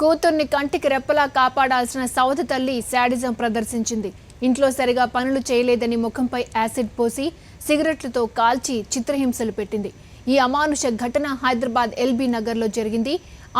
కూతుర్ని కంటికి రెప్పలా కాపాడాల్సిన సౌతి తల్లి శాడిజం ప్రదర్శించింది. ఇంట్లో సరిగా పనులు చేయలేదని ముఖంపై యాసిడ్ పోసి సిగరెట్లతో కాల్చి చిత్రహింసలు పెట్టింది. ఈ అమానుష ఘటన హైదరాబాద్ ఎల్బీ నగర్లో జరిగింది.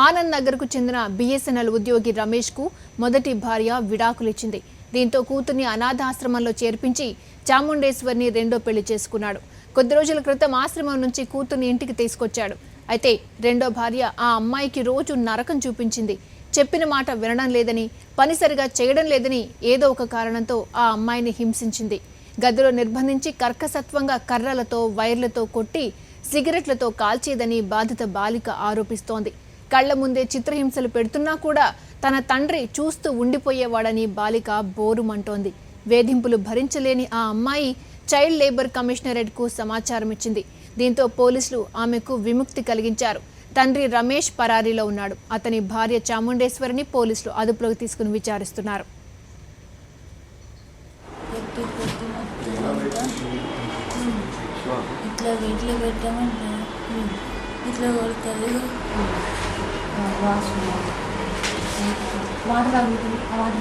ఆనంద్ నగర్కు చెందిన BSNL ఉద్యోగి రమేష్కు మొదటి భార్య విడాకులిచ్చింది. దీంతో కూతుర్ని అనాథాశ్రమంలో చేర్పించి చాముండేశ్వర్ని రెండో పెళ్లి చేసుకున్నాడు. కొద్ది రోజుల క్రితం ఆశ్రమం నుంచి కూతుర్ని ఇంటికి తీసుకొచ్చాడు. అయితే రెండో భార్య ఆ అమ్మాయికి రోజు నరకం చూపించింది. చెప్పిన మాట వినడం లేదని, పని సరిగా చేయడం లేదని ఏదో ఒక కారణంతో ఆ అమ్మాయిని హింసించింది. గదిలో నిర్బంధించి కర్కసత్వంగా కర్రలతో వైర్లతో కొట్టి సిగరెట్లతో కాల్చేదని బాధిత బాలిక ఆరోపిస్తోంది. కళ్ల ముందే చిత్రహింసలు పెడుతున్నా కూడా తన తండ్రి చూస్తూ ఉండిపోయేవాడని బాలిక బోరుమంటోంది. వేధింపులు భరించలేని ఆ అమ్మాయి చైల్డ్ లేబర్ కమిషనరేట్కు సమాచారం ఇచ్చింది. దీంతో పోలీసులు ఆమెకు విముక్తి కలిగించారు. తండ్రి రమేష్ పరారీలో ఉన్నాడు. అతని భార్య చాముండేశ్వరిని పోలీసులు అదుపులోకి తీసుకుని విచారిస్తున్నారు.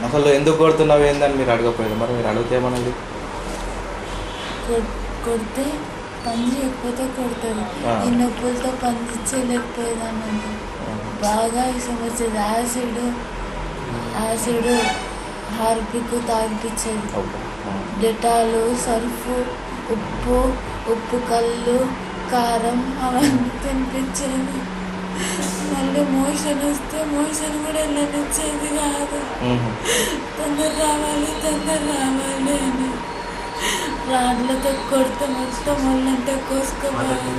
అసలు ఎందుకు కొడుతున్నావు ఏందని మీరు అడగపోయారు? మరి మీరు అడిగితే ఏమన్నది? కొడితే పని చేయకపోతే కొడతారు. ఈ నొప్పులతో పని చేయలేకపోయేదాన్ని. బాగా ఇష్టం వచ్చేది. యాసిడ్ హార్పిక్ తాగిపించేది. డెటాలు, సర్ఫు, ఉప్పు కళ్ళు, కారం అవన్నీ తినిపించేది. మళ్ళీ మోషన్ వస్తే మోషన్ కూడా వెళ్ళనిచ్చేది కాదు. తొందర రావాలి అని రాడ్లతో కొడితే మొత్తం ఒళ్ళంతా కోసుకోవాలి.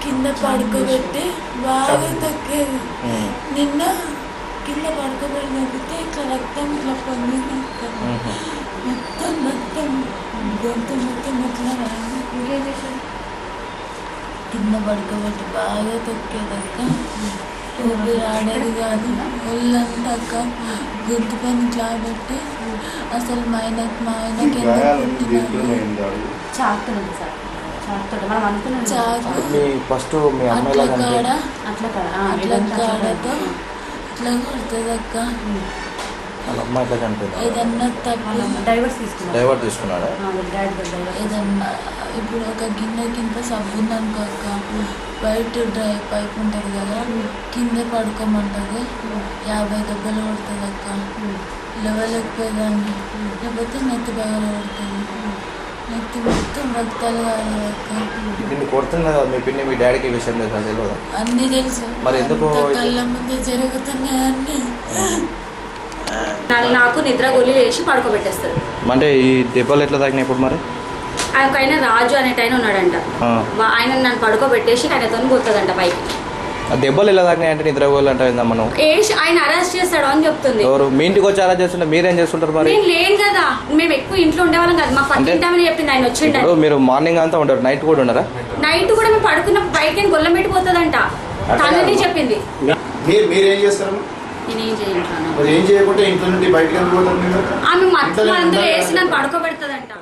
కింద పడుకోబెట్టి బాగా తొక్కేది. నిన్న కింద పడుకోబెట్టి నొక్కితే ఇట్లా రక్తం ఇట్లా పొందింది. మొత్తం గొంతు మొత్తం ఇట్లా కింద పడుకోబెట్టి బాగా తొక్కేదక్క. ఊపిరి ఆడేది కాదు. ఒళ్ళంతా అక్క గొంతు పని ఇట్లా పెట్టి అసలు మా ఆయనకి కాడతో ఇట్లా కొడుతుంది అక్క. ఏదన్నా డైవర్ట్ తీసుకున్నాడా? ఏదన్నా ఇప్పుడు ఒక గిన్నె కింద సబ్బు ఉందనుకో అక్క, బయట డ్రై పైప్ ఉంటుంది కదా, కింద పడుకోమంటుంది. 50 దెబ్బలు కొడుతుంది అక్క. లేవలేకపోయేదాన్ని. లేకపోతే నెత్తి బాగా కొడుతుంది. నెత్తి మొత్తం రక్తాలు కాదు అక్క. కొడుతున్నా మీ పిన్ని మీ డాడీకి విషయం తెలియదు? అన్నీ తెలుసు. మరి ఎందుకు కళ్ళ ముందే జరుగుతున్నాయి అన్నీ. నాకు నిద్ర గొల్లి వేసి పడుకోబెట్టేస్తారు. అంటే ఈ దెబ్బలు ఎట్లా తాగినాయి ఇప్పుడు? మరి ఆయన రాజు అనేట ఆయన ఉన్నాడంట. ఆయన నన్ను పడుకోబెట్టేసి ఆయనతో పోతుందంట పైకి. దెబ్బలు ఎలా తాగినాయి అంటే నిద్ర గోళ్ళు అంటే మనం ఆయన అరెస్ట్ చేస్తాడు అని చెప్తుంది. ఎవరు మీ ఇంటికి వచ్చి అరెస్ట్ చేస్తుంటే మీరేం చేస్తుంటారు? మరి నేను లేను కదా, మేము ఎక్కువ ఇంట్లో ఉండేవాళ్ళం కదా. మా పక్కింటామని చెప్పింది ఆయన వచ్చిండు. మీరు మార్నింగ్ అంతా ఉంటారు, నైట్ కూడా ఉండరా? నైట్ కూడా మేము పడుకున్న బయటకి గొల్లం పెట్టిపోతుందంట. తనని చెప్పింది. మీరేం చేస్తారు? నేనేం చేయను. ఏం చేయకుంటే ఇంట్లో నుండి బయటకు ఆమె మత్తు మందులు వేసి నన్ను పడుకోబెడుతుందంట.